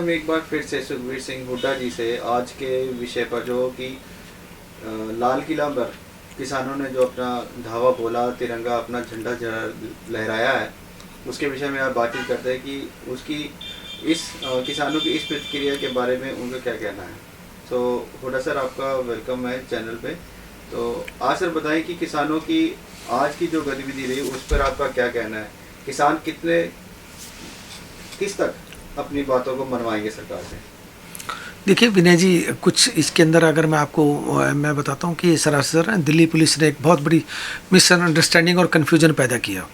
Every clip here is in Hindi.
हम एक बार फिर से सुखबीर सिंह हुड्डा जी से आज के विषय पर, जो कि लाल किला पर किसानों ने जो अपना धावा बोला, तिरंगा अपना झंडा लहराया है, उसके विषय में आप बातचीत करते हैं कि उसकी इस किसानों की इस प्रतिक्रिया के बारे में उनका क्या कहना है। तो हुड्डा सर, आपका वेलकम है चैनल पे। तो आज सर बताएं कि किसानों की आज की जो गतिविधि रही उस पर आपका क्या कहना है। किसान किस तक अपनी बातों को मनवाएंगे सरकार से। देखिए विनय जी, कुछ इसके अंदर अगर मैं बताता हूँ कि सरासर दिल्ली पुलिस ने एक बहुत बड़ी मिसअंडरस्टैंडिंग और कन्फ्यूजन पैदा किया।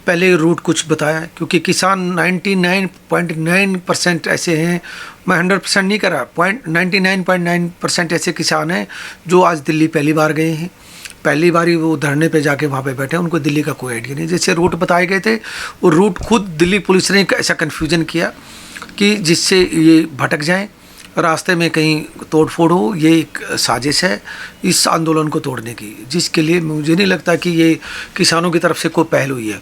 पहले रूट कुछ बताया, क्योंकि किसान 99.9% ऐसे हैं, मैं 100% नहीं कर रहा, 99.9% ऐसे किसान हैं जो आज दिल्ली पहली बार गए हैं, पहली बार ही वो धरने पे जाके वहाँ पे बैठे हैं, उनको दिल्ली का कोई आइडिया नहीं। जैसे रूट बताए गए थे, वो रूट खुद दिल्ली पुलिस ने एक ऐसा कन्फ्यूजन किया कि जिससे ये भटक जाएं, रास्ते में कहीं तोड़फोड़ हो। ये एक साजिश है इस आंदोलन को तोड़ने की, जिसके लिए मुझे नहीं लगता कि ये किसानों की तरफ से कोई पहल हुई है।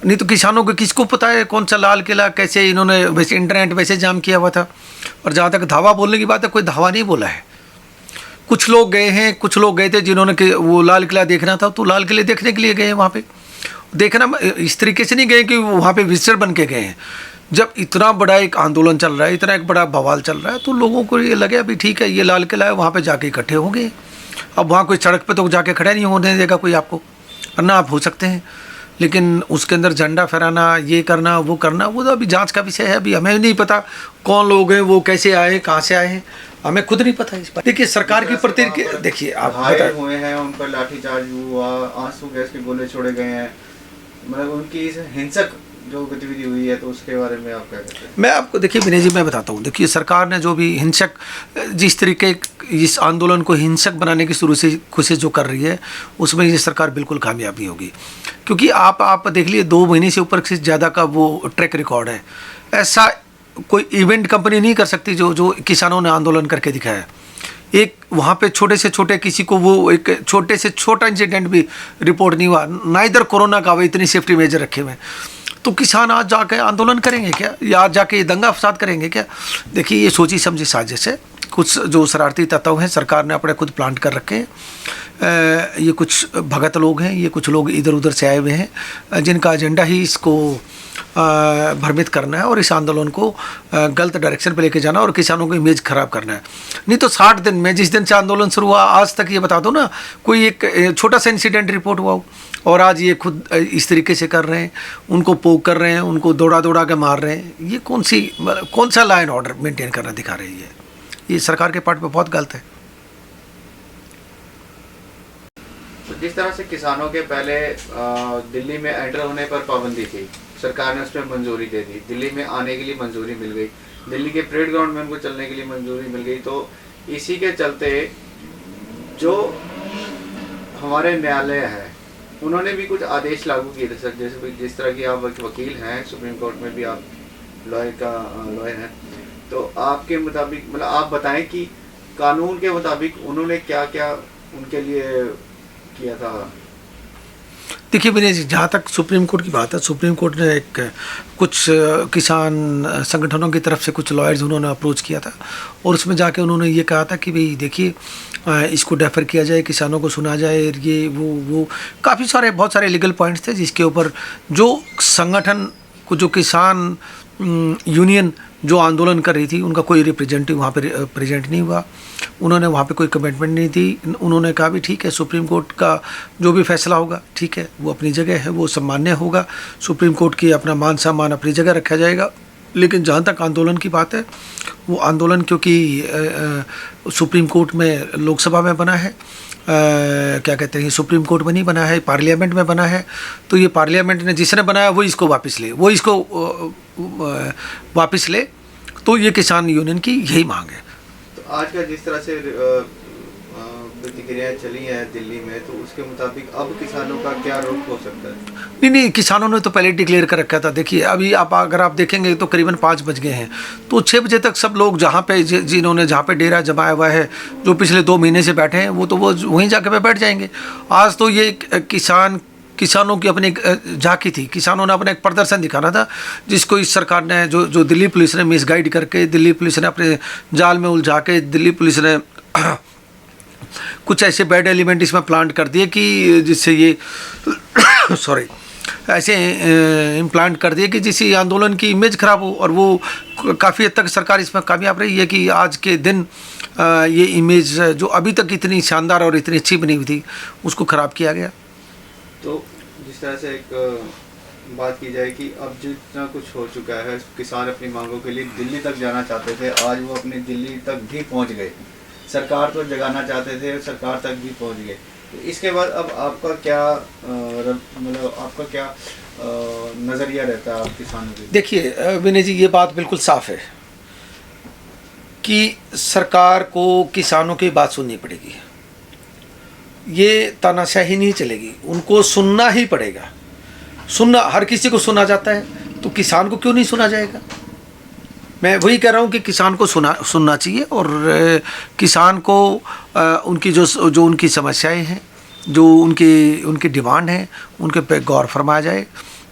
नहीं तो किसानों को किसको पता है कौन सा लाल किला, कैसे इन्होंने वैसे इंटरनेट वैसे जाम किया हुआ था। और जहाँ तक धावा बोलने की बात है, कोई धावा नहीं बोला है। कुछ लोग गए हैं, कुछ लोग गए थे जिन्होंने वो लाल किला देखना था, तो लाल किले देखने के लिए गए हैं। वहाँ पे देखना इस तरीके से नहीं गए कि वहाँ पे विजिटर बन के गए हैं। जब इतना बड़ा एक आंदोलन चल रहा है, इतना एक बड़ा बवाल चल रहा है, तो लोगों को ये लगे अभी ठीक है ये लाल किला है, वहाँ पे जाके इकट्ठे होंगे। अब वहाँ कोई सड़क पे तो जाके खड़ा नहीं होने देगा कोई आपको, वरना आप हो सकते हैं, लेकिन उसके अंदर झंडा फहराना, ये करना वो करना, वो तो अभी जांच का विषय है। अभी हमें नहीं पता कौन लोग हैं, वो कैसे आए, कहाँ से आए हैं, हमें खुद नहीं पता इस बात। देखिए सरकार की प्रतिक्रिया, देखिए आप हुए हैं, उन पर लाठीचार्ज हुआ, आंसू गैस के गोले छोड़े गए हैं, मतलब उनकी हिंसक जो गतिविधि हुई है, तो उसके बारे में आप क्या कहते हैं। मैं आपको, देखिए विनय जी, मैं बताता हूँ। देखिए सरकार ने जो भी हिंसक, जिस तरीके इस आंदोलन को हिंसक बनाने की शुरू से कोशिश जो कर रही है, उसमें ये सरकार बिल्कुल कामयाब नहीं होगी। क्योंकि आप देख लिए 2 महीने से ऊपर से ज़्यादा का वो ट्रैक रिकॉर्ड है। ऐसा कोई इवेंट कंपनी नहीं कर सकती जो किसानों ने आंदोलन करके दिखाया। एक वहाँ पे छोटे से छोटे किसी को वो एक छोटे से छोटा इंसिडेंट भी रिपोर्ट नहीं हुआ, ना इधर कोरोना का, इतनी सेफ्टी मेजर रखे हुए। तो किसान आज जाके आंदोलन करेंगे क्या, या आज जाके दंगा फसाद करेंगे क्या। देखिए ये सोची समझी साजिश है। कुछ जो शरारती तत्व हैं, सरकार ने अपने खुद प्लांट कर रखे हैं। ये कुछ भगत लोग हैं, ये कुछ लोग इधर उधर से आए हुए हैं, जिनका एजेंडा ही इसको भ्रमित करना है और इस आंदोलन को गलत डायरेक्शन पे लेके जाना और किसानों की इमेज खराब करना है। नहीं तो 60 दिन में, जिस दिन से आंदोलन शुरू हुआ आज तक, ये बता दो ना, कोई एक छोटा सा इंसिडेंट रिपोर्ट हुआ हो। और आज ये खुद इस तरीके से कर रहे हैं, उनको पोक कर रहे हैं, उनको दौड़ा के मार रहे हैं। ये कौन सा लॉ एंड ऑर्डर मेंटेन करना दिखा रही है। ये सरकार के पार्ट पे बहुत गलत है। तो जिस तरह से किसानों के पहले दिल्ली में एंटर होने पर पाबंदी थी, सरकार ने उसमें मंजूरी दे दी, दिल्ली में आने के लिए मंजूरी मिल गई, दिल्ली के परेड ग्राउंड में उनको चलने के लिए मंजूरी मिल गई। तो इसी के चलते जो हमारे न्यायालय है, उन्होंने भी कुछ आदेश लागू किए थे सर। जैसे जिस तरह की आप वकील हैं, सुप्रीम कोर्ट में भी आप लॉयर हैं, तो आपके मुताबिक, मतलब आप बताएं कि कानून के मुताबिक उन्होंने क्या क्या उनके लिए किया था। देखिए विनय जी, जहाँ तक सुप्रीम कोर्ट की बात है, सुप्रीम कोर्ट ने कुछ किसान संगठनों की तरफ से कुछ लॉयर्स उन्होंने अप्रोच किया था, और उसमें जाके उन्होंने ये कहा था कि भाई देखिए इसको डेफर किया जाए, किसानों को सुना जाए। ये वो बहुत सारे लीगल पॉइंट्स थे, जिसके ऊपर जो संगठन को, जो किसान यूनियन जो आंदोलन कर रही थी, उनका कोई रिप्रेजेंटेटिव वहाँ पे प्रेजेंट नहीं हुआ। उन्होंने वहाँ पे कोई कमिटमेंट नहीं दी। उन्होंने कहा भी ठीक है, सुप्रीम कोर्ट का जो भी फैसला होगा ठीक है, वो अपनी जगह है, वो सम्मान्य होगा। सुप्रीम कोर्ट की अपना मान सम्मान अपनी जगह रखा जाएगा। लेकिन जहाँ तक आंदोलन की बात है, वो आंदोलन क्योंकि सुप्रीम कोर्ट में, लोकसभा में बना है, क्या कहते हैं, सुप्रीम कोर्ट में नहीं बना है, पार्लियामेंट में बना है। तो ये पार्लियामेंट ने जिसने बनाया वो इसको वापस ले, तो ये किसान यूनियन की यही मांग है। तो आज का जिस तरह से प्रतिक्रियाएं चली हैं दिल्ली में, तो उसके मुताबिक अब किसानों का क्या रुख हो सकता है। नहीं, किसानों ने तो पहले डिक्लेयर कर रखा था। देखिए अभी अगर आप देखेंगे तो करीबन 5 बज गए हैं, तो 6 बजे तक सब लोग जहाँ पे डेरा जमाया हुआ है, जो पिछले 2 महीने से बैठे हैं, वो वहीं जाके बैठ जाएंगे। आज तो ये किसान किसानों की अपनी एक झांकी थी, किसानों ने अपना एक प्रदर्शन दिखाना था, जिसको इस सरकार ने जो दिल्ली पुलिस ने मिसगाइड करके, दिल्ली पुलिस ने अपने जाल में उलझा के, दिल्ली पुलिस ने कुछ ऐसे बैड एलिमेंट इसमें प्लांट कर दिए कि जिससे ये सॉरी ऐसे इम्प्लांट कर दिए कि जिससे आंदोलन की इमेज खराब हो, और वो काफ़ी हद तक सरकार इसमें कामयाब रही है कि आज के दिन ये इमेज जो अभी तक इतनी शानदार और इतनी अच्छी बनी हुई थी उसको ख़राब किया गया। तो जिस तरह से एक बात की जाए कि अब जितना कुछ हो चुका है, किसान अपनी मांगों के लिए दिल्ली तक जाना चाहते थे, आज वो अपनी दिल्ली तक भी पहुंच गए। सरकार तो जगाना चाहते थे, सरकार तक भी पहुंच गए। तो इसके बाद अब आपका क्या मतलब आपका क्या नज़रिया रहता है आप किसानों के? देखिए विनय जी, ये बात बिल्कुल साफ है कि सरकार को किसानों की बात सुननी पड़ेगी। ये तानाशाही नहीं चलेगी, उनको सुनना ही पड़ेगा। सुनना, हर किसी को सुना जाता है, तो किसान को क्यों नहीं सुना जाएगा? मैं वही कह रहा हूँ कि किसान को सुनना चाहिए, और किसान को उनकी जो उनकी समस्याएं हैं, जो उनकी डिमांड है, उनके पे गौर फरमाया जाए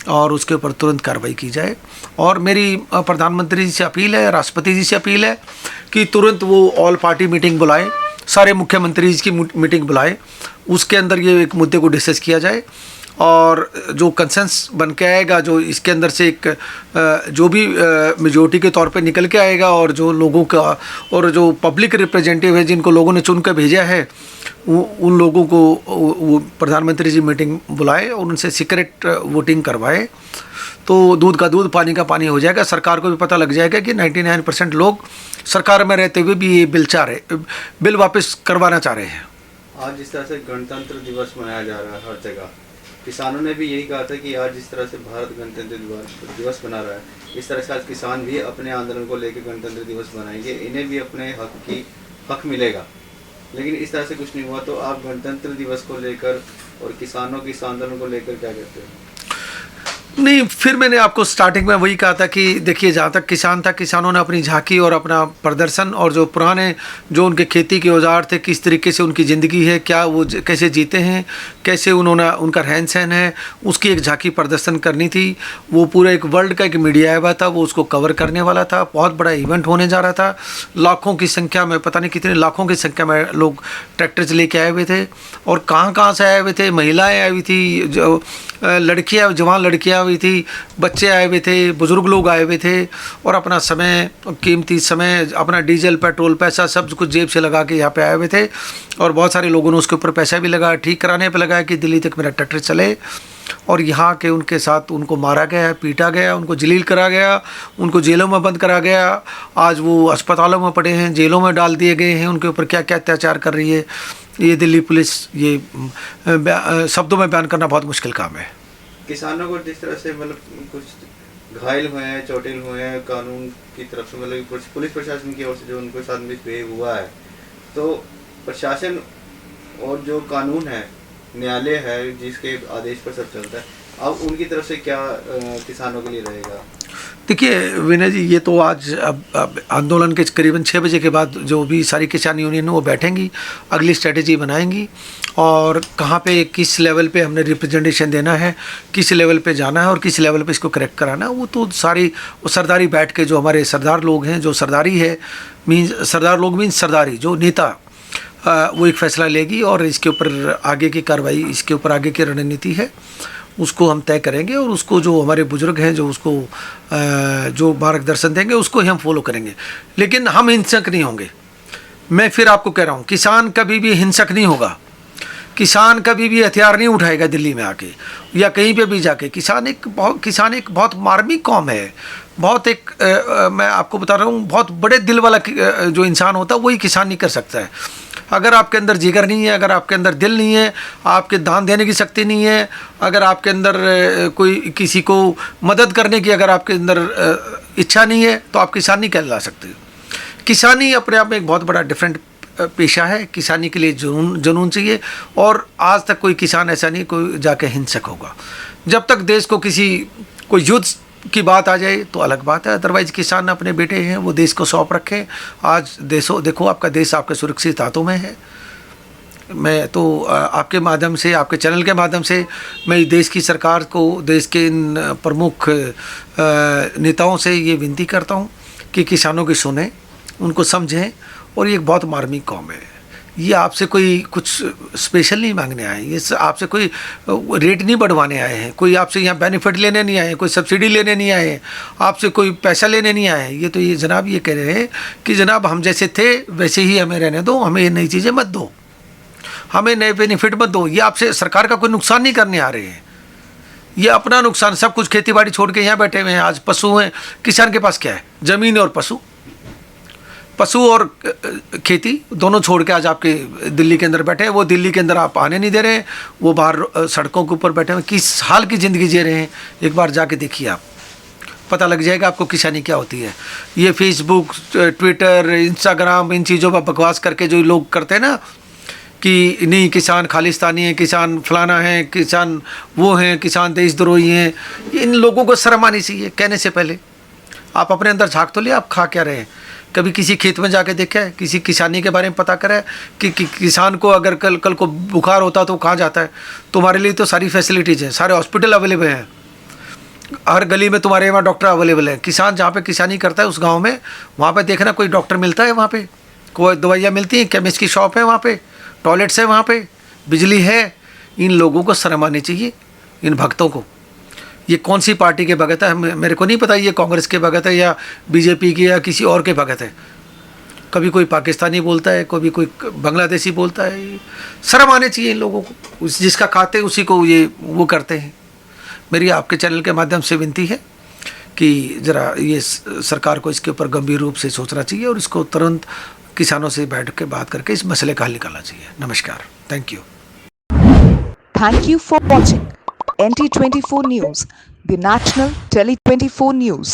और उसके ऊपर तुरंत कार्रवाई की जाए। और मेरी प्रधानमंत्री जी से अपील है, राष्ट्रपति जी से अपील है कि तुरंत वो ऑल पार्टी मीटिंग बुलाएं, सारे मुख्यमंत्री जी की मीटिंग बुलाएं, उसके अंदर ये एक मुद्दे को डिस्कस किया जाए, और जो कंसेंस बन के आएगा, जो इसके अंदर से एक जो भी मेजोरिटी के तौर पे निकल के आएगा, और जो लोगों का और जो पब्लिक रिप्रेजेंटेटिव है जिनको लोगों ने चुन कर भेजा है, उन लोगों को वो प्रधानमंत्री जी मीटिंग बुलाए और उनसे सीक्रेट वोटिंग करवाए, तो दूध का दूध पानी का पानी हो जाएगा। सरकार को भी पता लग जाएगा कि 99% लोग सरकार में रहते हुए भी ये बिल वापस करवाना चाह रहे हैं। आज जिस तरह से गणतंत्र दिवस मनाया जा रहा है हर जगह, किसानों ने भी यही कहा था कि आज जिस तरह से भारत गणतंत्र दिवस मना रहा है, इस तरह से आज किसान भी अपने आंदोलन को लेकर गणतंत्र दिवस मनाएंगे, इन्हें भी अपने हक मिलेगा। लेकिन इस तरह से कुछ नहीं हुआ। तो आप गणतंत्र दिवस को लेकर और किसानों के इस आंदोलन को लेकर क्या कहते हैं? नहीं, फिर मैंने आपको स्टार्टिंग में वही कहा था कि देखिए, जहाँ तक किसान था, किसानों ने अपनी झांकी और अपना प्रदर्शन, और जो पुराने जो उनके खेती के औजार थे, किस तरीके से उनकी ज़िंदगी है, क्या वो कैसे जीते हैं, कैसे उन्होंने उनका रहन सहन है, उसकी एक झांकी प्रदर्शन करनी थी। वो पूरा एक वर्ल्ड का एक मीडिया आया हुआ था, वो उसको कवर करने वाला था। बहुत बड़ा इवेंट होने जा रहा था, लाखों की संख्या में, पता नहीं कितने लाखों की संख्या में लोग ट्रैक्टर्स लेके आए हुए थे, और कहाँ से आए हुए थे, महिलाएँ आई हुई थी, जो लड़कियाँ, जवान लड़कियाँ हुई थी, बच्चे आए हुए थे, बुज़ुर्ग लोग आए हुए थे, और अपना समय, कीमती समय, अपना डीजल पेट्रोल पैसा सब कुछ जेब से लगा के यहाँ पे आए हुए थे। और बहुत सारे लोगों ने उसके ऊपर पैसा भी लगाया, ठीक कराने पे लगाया कि दिल्ली तक मेरा ट्रैक्टर चले। और यहाँ के उनके साथ उनको मारा गया, पीटा गया, उनको जलील करा गया, उनको जेलों में बंद करा गया। आज वो अस्पतालों में पड़े हैं, जेलों में डाल दिए गए हैं। उनके ऊपर क्या क्या अत्याचार कर रही है, ये दिल्ली पुलिस, ये शब्दों में बयान करना बहुत मुश्किल काम है। किसानों को जिस तरह से मतलब कुछ घायल हुए हैं, चोटिल हुए हैं, कानून की तरफ से मतलब पुलिस प्रशासन की ओर से जो उनको साथ मिसबिहेव हुआ है, तो प्रशासन और जो कानून है, न्यायालय है जिसके आदेश पर सब चलता है, अब उनकी तरफ से क्या किसानों के लिए रहेगा? देखिए विनय जी, ये तो आज अब आंदोलन के करीबन 6 बजे के बाद जो भी सारी किसान यूनियन वो बैठेंगी, अगली स्ट्रेटेजी बनाएंगी, और कहाँ पे किस लेवल पे हमने रिप्रेजेंटेशन देना है, किस लेवल पे जाना है और किस लेवल पे इसको करेक्ट कराना है, वो तो सारी वो सरदारी बैठ के, जो हमारे सरदार लोग हैं, जो सरदारी है, सरदार लोग मीन्स सरदारी जो नेता, वो एक फ़ैसला लेगी, और इसके ऊपर आगे की कार्रवाई, इसके ऊपर आगे की रणनीति है, उसको हम तय करेंगे, और उसको जो हमारे बुजुर्ग हैं जो उसको जो मार्गदर्शन देंगे उसको ही हम फॉलो करेंगे। लेकिन हम हिंसक नहीं होंगे। मैं फिर आपको कह रहा हूँ, किसान कभी भी हिंसक नहीं होगा, किसान कभी भी हथियार नहीं उठाएगा दिल्ली में आके या कहीं पे भी जाके। किसान एक बहुत मार्मिक कौम है, बहुत एक मैं आपको बता रहा हूँ, बहुत बड़े दिल वाला जो इंसान होता है वही किसान नहीं कर सकता है। अगर आपके अंदर जिगर नहीं है, अगर आपके अंदर दिल नहीं है, आपके दान देने की शक्ति नहीं है, अगर आपके अंदर कोई किसी को मदद करने की अगर आपके अंदर इच्छा नहीं है, तो आप किसान नहीं कहला सकते। किसानी अपने आप में एक बहुत बड़ा डिफरेंट पेशा है। किसानी के लिए जुनून चाहिए, और आज तक कोई किसान ऐसा नहीं कोई जाके हिंसक होगा। जब तक देश को कोई युद्ध की बात आ जाए तो अलग बात है, अदरवाइज किसान अपने बेटे हैं, वो देश को सौंप रखें। आज देखो आपका देश आपके सुरक्षित हाथों में है। मैं तो आपके माध्यम से, आपके चैनल के माध्यम से मैं देश की सरकार को, देश के इन प्रमुख नेताओं से ये विनती करता हूँ कि किसानों की सुने, उनको समझें। और ये एक बहुत मार्मिक कौम है। ये आपसे कोई कुछ स्पेशल नहीं मांगने आए, ये आपसे कोई रेट नहीं बढ़वाने आए हैं, कोई आपसे यहाँ बेनिफिट लेने नहीं आए हैं, कोई सब्सिडी लेने नहीं आए हैं, आपसे कोई पैसा लेने नहीं आए हैं। ये तो ये जनाब ये कह रहे हैं कि जनाब हम जैसे थे वैसे ही हमें रहने दो, हमें ये नई चीज़ें मत दो, हमें नए बेनिफिट मत दो। ये आपसे सरकार का कोई नुकसान नहीं करने आ रहे हैं, ये अपना नुकसान, सब कुछ खेती बाड़ी छोड़ के यहाँ बैठे हुए हैं। आज पशु हैं, किसान के पास क्या है? ज़मीन और पशु और खेती दोनों छोड़ के आज आपके दिल्ली के अंदर बैठे हैं। वो दिल्ली के अंदर आप आने नहीं दे रहे हैं, वो बाहर सड़कों के ऊपर बैठे हैं। किस हाल की ज़िंदगी जी रहे हैं, एक बार जाके देखिए, आप पता लग जाएगा आपको किसानी क्या होती है। ये फेसबुक, ट्विटर, इंस्टाग्राम, इन चीज़ों पर बकवास करके जो लोग करते हैं ना कि नहीं किसान खालिस्तानी है, किसान फलाना है, किसान वो हैं, किसान देशद्रोही हैं, इन लोगों को शर्म आनी चाहिए। कहने से पहले आप अपने अंदर झाँक तो लिए, आप खा क्या रहे हैं? कभी किसी खेत में जाके देखा है? किसी किसानी के बारे में पता करा है कि किसान को अगर कल को बुखार होता तो कहाँ जाता है? तुम्हारे लिए तो सारी फैसिलिटीज़ हैं, सारे हॉस्पिटल अवेलेबल हैं, हर गली में तुम्हारे वहाँ डॉक्टर अवेलेबल है। किसान जहाँ पे किसानी करता है उस गांव में, वहाँ पे देखना कोई डॉक्टर मिलता है, वहाँ पे कोई दवाइयाँ मिलती हैं, केमिस्ट की शॉप है वहाँ पे, टॉयलेट्स है वहाँ पे, बिजली है। इन लोगों को शर्म आनी चाहिए, इन भक्तों को। ये कौन सी पार्टी के भगत है मेरे को नहीं पता, ये कांग्रेस के भगत है या बीजेपी के या किसी और के भगत है। कभी कोई पाकिस्तानी बोलता है, कभी कोई बांग्लादेशी बोलता है। शर्म आने चाहिए इन लोगों को, जिसका खाते उसी को ये वो करते हैं। मेरी आपके चैनल के माध्यम से विनती है कि ज़रा ये सरकार को इसके ऊपर गंभीर रूप से सोचना चाहिए और इसको तुरंत किसानों से बैठ के बात करके इस मसले का हल निकालना चाहिए। नमस्कार, thank you. Thank you for watching NT24 News, the National Tele 24 News.